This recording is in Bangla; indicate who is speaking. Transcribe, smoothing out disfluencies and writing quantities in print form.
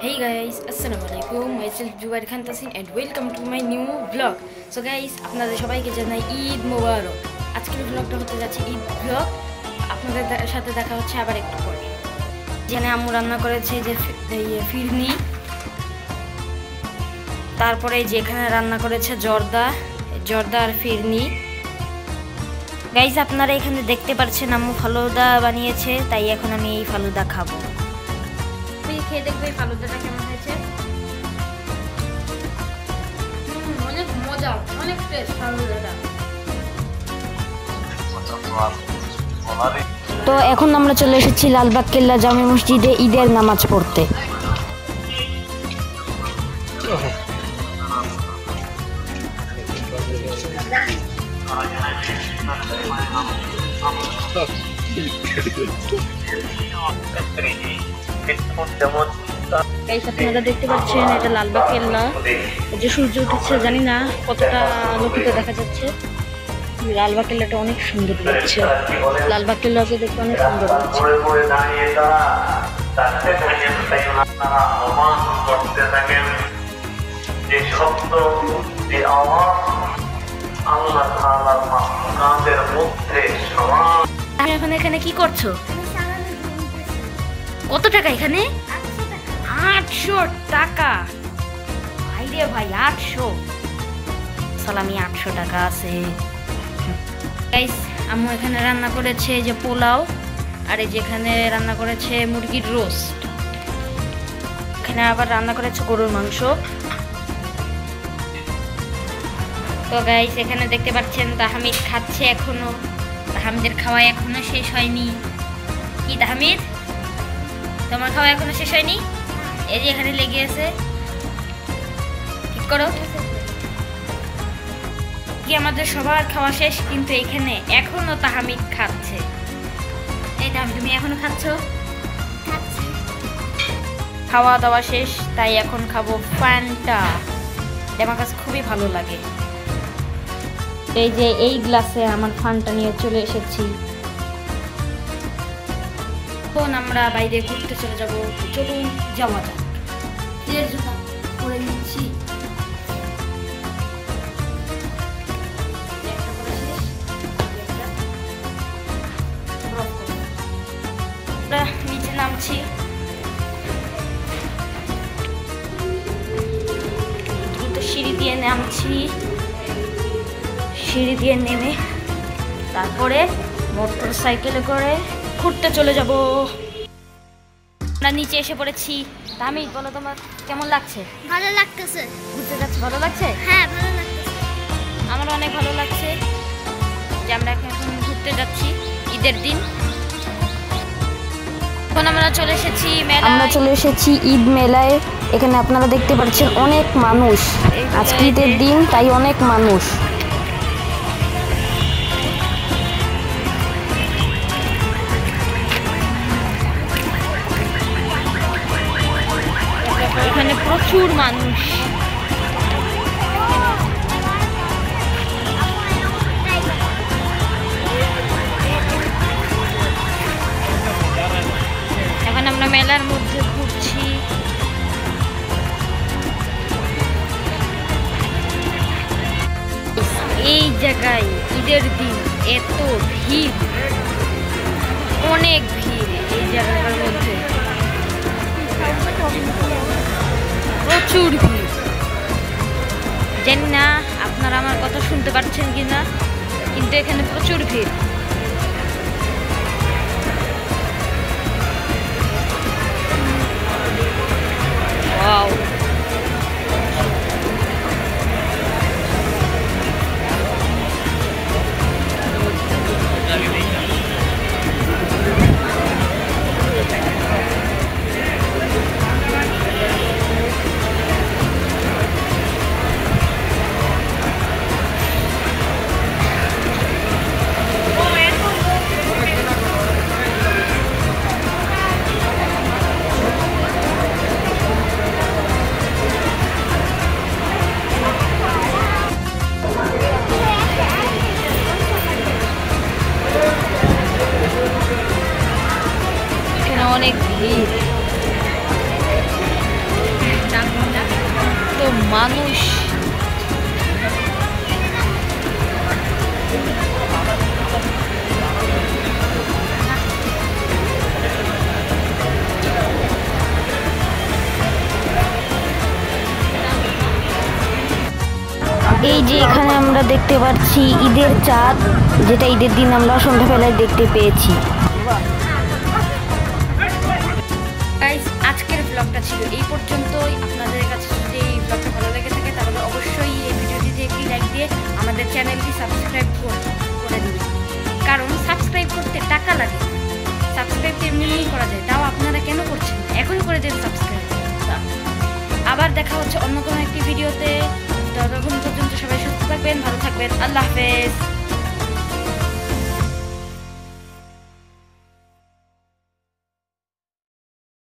Speaker 1: Hey guys, Assalamualaikum. Myself Jubair Khan Tasin and welcome to my new vlog. So guys, আপনাদের সবাইকে জানাই ঈদ মোবারক। আজকের vlogটা হতে যাচ্ছে ঈদ vlog। আপনাদের সাথে দেখা হচ্ছে আবার একটু পরে। যেখানে আম্মু রান্না করেছে যে ফিরনি, তারপরে যেখানে রান্না করেছে জর্দা আর ফিরনি। গাইস, আপনারা এখানে দেখতে পাচ্ছেন আম্মু ফালুদা বানিয়েছে, তাই এখন আমি এই ফালুদা খাবো। খেয়ে দেখবে ফালুদাটা কেমন হয়েছে। অনেক মজা, অনেক টেস্ট ফালুদাটা। তো এখন আমরা চলে এসেছি লালবাগ কেল্লা জামে মসজিদে ঈদের নামাজ পড়তে। আপনারা দেখতে পাচ্ছেন এটা লালবাগ কেল্লা। যে সূর্য উঠেছে, জানি না কতটা আলোকিত দেখা যাচ্ছে। লালবাগ কেল্লাটা অনেক সুন্দর লাগছে। লালবাগ কেল্লাকে দেখতে অনেক সুন্দর লাগছে। আমি এখন এখানে কি করছো? কত টাকা এখানে? 800 টাকা। ভাই রে ভাই, 800 সালামি, 800 টাকা আছে। গাইস, আম্মু এখানে রান্না করেছে যে পোলাও, আর এই যেখানে রান্না করেছে মুরগির রোস্ট। এখানে আবার রান্না করেছে গরুর মাংস। তো গাইস, এখানে দেখতে পাচ্ছেন তাহমিদ খাচ্ছে এখনো। তাহমিদের খাওয়া এখনো শেষ হয়নি। কি তাহমিদ, তোমার খাওয়া এখনো শেষ হয়নি? এই যে এখানে লেগে আছে, ঠিক করো। কি আমাদের সবার খাওয়া শেষ, কিন্তু এখানে এখনো তাহমিদ খাচ্ছে। এই তাহমিদ, তুমি এখনো খাচ্ছ? খাওয়া দাওয়া শেষ, তাই এখন খাবো ফান্টা। আমার কাছে খুবই ভালো লাগে। এই যে এই গ্লাসে আমার ফান্টা নিয়ে চলে এসেছি। এখন আমরা বাইরে ঘুরতে চলে যাবো। চলুন যাওয়া যাক। জুতা পরে নিচ্ছি। নিচে নামছি। দ্রুত সিঁড়ি দিয়ে নামছি। সিঁড়ি দিয়ে নেমে তারপরে মোটর সাইকেলে করে ঘুরতে চলে যাব। আমরা নিচে এসে পড়েছি। তাহমিদ, বলো তোমার কেমন লাগছে?
Speaker 2: ভালো লাগতেছে।
Speaker 1: ঘুরতে যাচ্ছি, ভালো লাগছে?
Speaker 2: হ্যাঁ, ভালো লাগতেছে।
Speaker 1: আমার অনেক ভালো লাগছে যে আমরা এখন ঘুরতে যাচ্ছি ঈদের দিন। এখন আমরা চলে এসেছি ঈদ মেলায়। এখানে আপনারা দেখতে পাচ্ছেন অনেক মানুষ। আজকে ঈদের দিন, তাই অনেক মানুষ। এখানে প্রচুর মানুষ। এখন আমরা মেলার মধ্যে ঘুরছি। এই জায়গায় ঈদের দিন এত ভিড়, অনেক ভিড় এই জায়গাটার মধ্যে, প্রচুর ভিড়। জানি না আপনারা আমার কথা শুনতে পাচ্ছেন কিনা, কিন্তু এখানে প্রচুর ভিড়। ওয়াও, মানুষ। এই যে এখানে আমরা দেখতে পাচ্ছি ঈদের চাঁদ, যেটা ঈদের দিন আমরা সন্ধ্যাবেলায় দেখতে পেয়েছি। গাইস, আজকের ব্লগটা ছিল এই পর্যন্তই। আপনাদের কাছে যদি এই ব্লগটা ভালো লেগে থাকে তাহলে অবশ্যই এই ভিডিওটিতে একটি লাইক দিয়ে আমাদের চ্যানেলটি সাবস্ক্রাইব করে দিন, কারণ সাবস্ক্রাইব করতে টাকা লাগে। সাবস্ক্রাইব এমনিই করা যায়, তাও আপনারা কেন করছেন? এখন করে দেন সাবস্ক্রাইব। আবার দেখা হচ্ছে অন্য কোনো একটি ভিডিওতে। ততক্ষণ পর্যন্ত সবাই সুস্থ থাকবেন, ভালো থাকবেন। আল্লাহ হাফেজ।